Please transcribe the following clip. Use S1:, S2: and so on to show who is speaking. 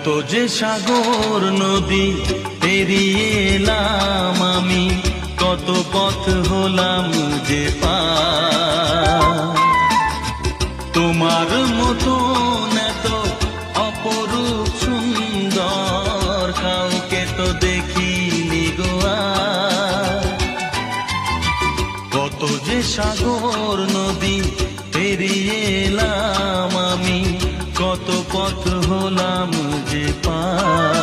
S1: কত যে সাগর নদী পেরিয়ে এলাম আমি, কত পথ হলাম যে পার। তোমার মতো এত অপরূপ সুন্দর কাউকে তো দেখিনি গো আর। কত যে সাগর নদী পেরিয়ে এলাম আমি, কত পথ হলাম যে পার।